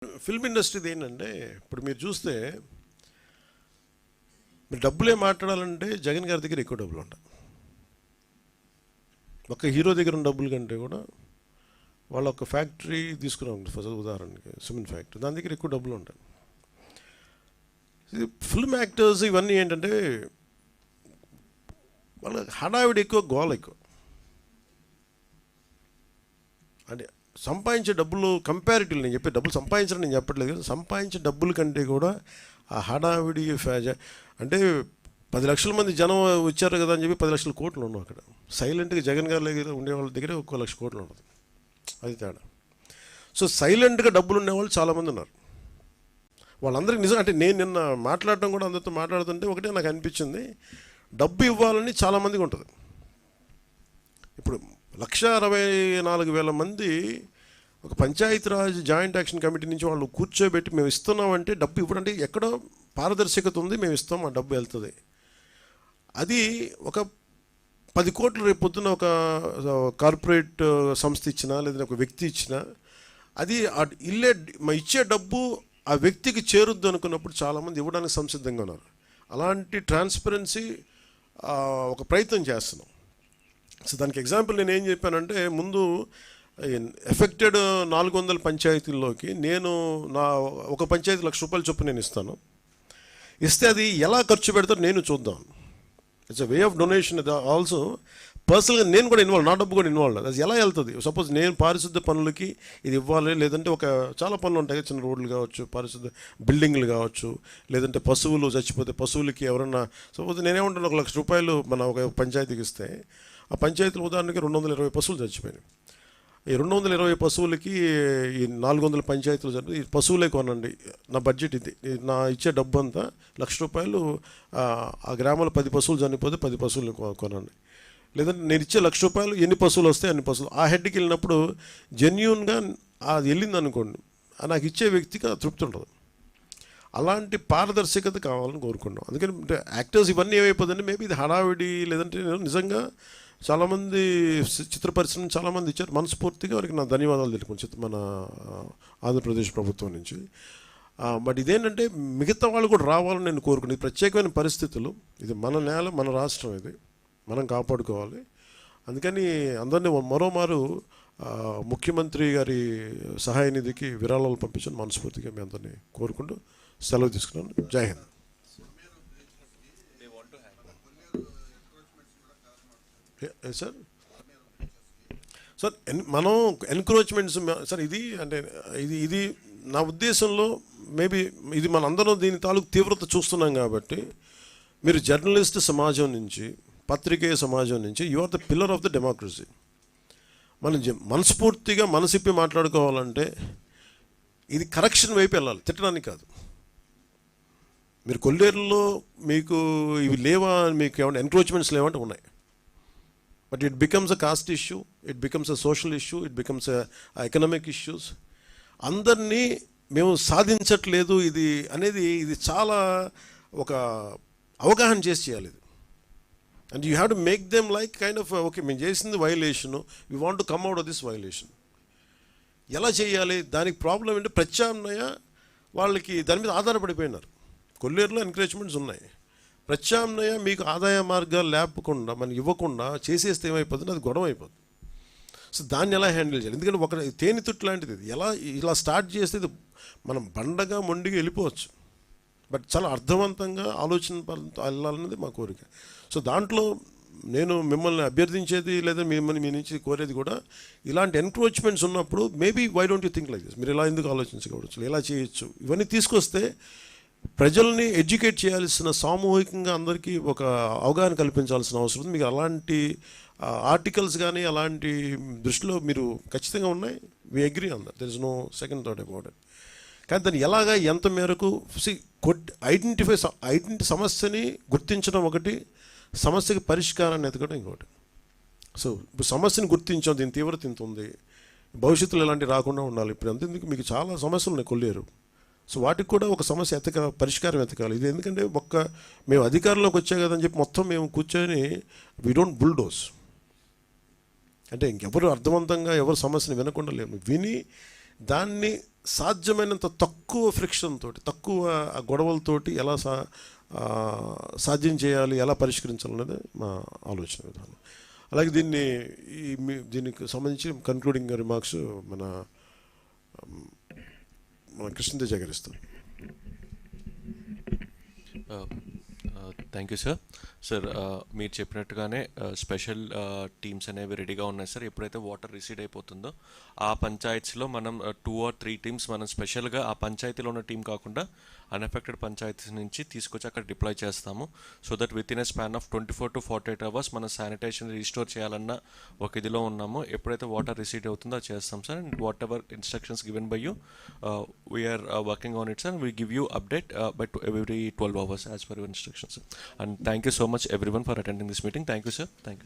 Film ఇండస్ట్రీది ఏంటంటే ఇప్పుడు మీరు చూస్తే మీరు డబ్బులే మాట్లాడాలంటే జగన్ గారి దగ్గర ఎక్కువ డబ్బులు ఉంటాయి. ఒక హీరో దగ్గర ఉన్న డబ్బుల కంటే కూడా వాళ్ళ ఒక ఫ్యాక్టరీ తీసుకున్నాం ఫస్ట్ ఉదాహరణకి సిమెంట్ ఫ్యాక్టరీ, దాని దగ్గర ఎక్కువ డబ్బులు ఉంటాయి. ఫిల్మ్ యాక్టర్స్ ఇవన్నీ ఏంటంటే వాళ్ళ హడావిడి ఎక్కువ, గోల ఎక్కువ. అంటే సంపాదించే డబ్బులు కంపారిటివ్లీ, నేను చెప్పే డబ్బులు సంపాదించడం నేను చెప్పట్లేదు కదా, సంపాదించే డబ్బుల కంటే కూడా ఆ హడావిడి అంటే 10 లక్షల మంది జనం వచ్చారు కదా అని చెప్పి 10 లక్షల కోట్లు ఉన్నాం అక్కడ. సైలెంట్గా జగన్ గారి దగ్గర ఉండే వాళ్ళ దగ్గర 1 లక్ష కోట్లు ఉండదు, అది తేడా. సో సైలెంట్గా డబ్బులు ఉండేవాళ్ళు చాలామంది ఉన్నారు. వాళ్ళందరికీ నిజం అంటే నేను నిన్న మాట్లాడటం కూడా అందరితో మాట్లాడుతుంటే ఒకటే నాకు అనిపించింది, డబ్బు ఇవ్వాలని చాలామందికి ఉంటుంది. ఇప్పుడు 1,64,000 మంది ఒక పంచాయతీరాజ్ జాయింట్ యాక్షన్ కమిటీ నుంచి వాళ్ళు కూర్చోబెట్టి మేము ఇస్తున్నామంటే డబ్బు ఇవ్వడం అంటే ఎక్కడో పారదర్శకత ఉంది, మేము ఇస్తాం, ఆ డబ్బు వెళ్తుంది. అది ఒక 10 కోట్లు రేపు పొద్దున ఒక కార్పొరేట్ సంస్థ ఇచ్చినా లేదా ఒక వ్యక్తి ఇచ్చినా అది ఇచ్చే డబ్బు ఆ వ్యక్తికి చేరుద్దు అనుకున్నప్పుడు చాలామంది ఇవ్వడానికి సంసిద్ధంగా ఉన్నారు. అలాంటి ట్రాన్స్పరెన్సీ ఒక ప్రయత్నం చేస్తున్నాం. సో దానికి ఎగ్జాంపుల్ నేను ఏం చెప్పానంటే, ముందు ఎఫెక్టెడ్ 400 పంచాయతీల్లోకి నేను ఒక పంచాయతీ ₹1,00,000 చొప్పున నేను ఇస్తే అది ఎలా ఖర్చు పెడతారో నేను చూద్దాం. It's way of donation. Also పర్సనల్గా నేను కూడా ఇన్వాల్వ్, నా డబ్బు కూడా ఇన్వాల్వ్. అది ఎలా వెళ్తుంది? సపోజ్ నేను పారిశుద్ధ్య పనులకి ఇది ఇవ్వాలి, లేదంటే చాలా పనులు ఉంటాయి, చిన్న రోడ్లు కావచ్చు, పారిశుద్ధ్య బిల్డింగ్లు కావచ్చు, లేదంటే పశువులు చచ్చిపోతే పశువులకి ఎవరన్నా, సపోజ్ నేనేమంటాను ₹1,00,000 మన ఒక పంచాయతీకి ఇస్తే ఆ పంచాయతీలు ఉదాహరణకి 220 పశువులు చచ్చిపోయినాయి. ఈ 220 పశువులకి ఈ 400 పంచాయతీలు జరిపి ఈ పశువులే కొనండి, నా బడ్జెట్ ఇది, నా ఇచ్చే డబ్బు అంతా ₹1,00,000, ఆ గ్రామంలో 10 పశువులు చనిపోతే 10 పశువులు కొనండి. లేదంటే నేను ఇచ్చే ₹1,00,000 ఎన్ని పశువులు వస్తే అన్ని పశువులు. ఆ హెడ్కి వెళ్ళినప్పుడు జెన్యూన్గా అది వెళ్ళింది అనుకోండి, నాకు ఇచ్చే వ్యక్తికి తృప్తి ఉంటుంది. అలాంటి పారదర్శకత కావాలని కోరుకున్నాం. అందుకని యాక్టర్స్ ఇవన్నీ ఏమైపోతుందంటే మేబీ ఇది హడావిడి, లేదంటే నిజంగా చాలామంది చిత్ర పరిశ్రమ చాలామంది ఇచ్చారు, మనస్ఫూర్తిగా వారికి నా ధన్యవాదాలు తెలుపుకోండి మన ఆంధ్రప్రదేశ్ ప్రభుత్వం నుంచి. బట్ ఇదేంటంటే మిగతా వాళ్ళు కూడా రావాలని నేను కోరుకున్నాను. ప్రత్యేకమైన పరిస్థితులు, ఇది మన నేల, మన రాష్ట్రం, ఇది మనం కాపాడుకోవాలి. అందుకని అందరినీ మరోమారు ముఖ్యమంత్రి గారి సహాయ నిధికి విరాళాలు పంపించని మనస్ఫూర్తిగా మీ అందరినీ కోరుకుంటూ సెలవు తీసుకున్నాను. జై హింద్. సార్ మనం ఎన్క్రోచ్మెంట్స్ సార్ ఇది అంటే ఇది నా ఉద్దేశంలో మేబీ ఇది మన అందరం దీని తాలూకు తీవ్రత చూస్తున్నాం కాబట్టి, మీరు జర్నలిస్ట్ సమాజం నుంచి, పత్రికేయ సమాజం నుంచి, you are the pillar of the democracy. మనం మనస్ఫూర్తిగా మనసిప్పి మాట్లాడుకోవాలంటే ఇది కరెక్షన్ వైపు వెళ్ళాలి, తిట్టడానికి కాదు. మీరు కొల్లేరులో మీకు ఇవి లేవా, మీకు ఏమైనా ఎన్క్రోచ్మెంట్స్ లేవంటే ఉన్నాయి. But it becomes a cost issue, it becomes a social issue, it becomes economic issues. అందరినీ మేము సాధించట్లేదు ఇది అనేది, ఇది చాలా ఒక అవగాహన చేసి చేయాలి ఇది. And you have to make them like kind of okay, మేము చేసింది violation, we want to come out of this violation. ఎలా చేయాలి? దానికి ప్రాబ్లం ఏంటి? ప్రత్యామ్నాయ వాళ్ళకి దాని మీద ఆధారపడిపోయినారు. కొల్లేరులో ఎంకరేజ్మెంట్స్ ఉన్నాయి, ప్రత్యామ్నాయ మీకు ఆదాయ మార్గాలు లేపకుండా మనకి ఇవ్వకుండా చేసేస్తే ఏమైపోతుంది, అది గొడవ అయిపోతుంది. సో దాన్ని ఎలా హ్యాండిల్ చేయాలి? ఎందుకంటే ఒక తేనెతుట్టు లాంటిది, ఇది ఇలా స్టార్ట్ చేస్తే ఇది మనం బండగా మొండిగా వెళ్ళిపోవచ్చు. బట్ చాలా అర్థవంతంగా ఆలోచన వెళ్ళాలన్నది మా కోరిక. సో దాంట్లో నేను మిమ్మల్ని అభ్యర్థించేది లేదా మిమ్మల్ని మీ నుంచి కోరేది కూడా, ఇలాంటి ఎన్క్రోచ్మెంట్స్ ఉన్నప్పుడు maybe why don't you think like this, మీరు ఇలా ఎందుకు ఆలోచించకూడదు, ఎలా చేయొచ్చు, ఇవన్నీ తీసుకొస్తే ప్రజల్ని ఎడ్యుకేట్ చేయాల్సిన, సామూహికంగా అందరికీ ఒక అవగాహన కల్పించాల్సిన అవసరం ఉంది. మీకు అలాంటి ఆర్టికల్స్ కానీ అలాంటి దృష్టిలో మీరు ఖచ్చితంగా ఉన్నాయి. We agree on that, there is no second thought about it. కానీ దాన్ని ఎలాగా, ఎంత మేరకు సమస్యని గుర్తించడం ఒకటి, సమస్యకి పరిష్కారాన్ని ఎతకడం ఇంకోటి. సో ఇప్పుడు సమస్యని గుర్తించాం, దీని తీవ్రత ఇంత ఉంది, భవిష్యత్తులో ఎలాంటి రాకుండా ఉండాలి. ఇప్పుడు అంతేందుకు మీకు చాలా సమస్యలు ఉన్నాయి కొల్లేరు. సో వాటికి కూడా ఒక సమస్య పరిష్కారం ఎతకాలి. ఇది ఎందుకంటే మేము అధికారంలోకి వచ్చే కదని చెప్పి మొత్తం మేము కూర్చొని వీ డోంట్ బుల్డోస్. అంటే ఇంకెవరు అర్థవంతంగా ఎవరు సమస్యను వినకుండా లేము, విని దాన్ని సాధ్యమైనంత తక్కువ ఫ్రిక్షన్ తోటి, తక్కువ ఆ గొడవలతోటి ఎలా సాధ్యం చేయాలి, ఎలా పరిష్కరించాలనేది మా ఆలోచన విధానం. అలాగే దీనికి సంబంధించి కన్క్లూడింగ్ రిమార్క్స్ మన కృష్ణతేజ గారు ఇస్తారు. Thank you sir. సార్ మీరు చెప్పినట్టుగానే స్పెషల్ టీమ్స్ అనేవి రెడీగా ఉన్నాయి సార్. ఎప్పుడైతే వాటర్ రిసీడ్ అయిపోతుందో ఆ పంచాయతీలో మనం 2 or 3 టీమ్స్ మనం స్పెషల్గా ఆ పంచాయతీలో ఉన్న టీం కాకుండా అన్ఎఫెక్టెడ్ పంచాయతీస్ నుంచి తీసుకొచ్చి అక్కడ డిప్లాయ్ చేస్తాము. So that with in a span of 24 to 48 hours మనం శానిటేషన్ రీస్టోర్ చేయాలన్న ఒక ఇదిలో ఉన్నాము. ఎప్పుడైతే వాటర్ రిసీడ్ అవుతుందో అది చేస్తాం sir. And whatever instructions given by you we're working on it sir. We give you update by every 12 hours as per your instructions. And thank you so much everyone for attending this meeting. Thank you sir. Thank you.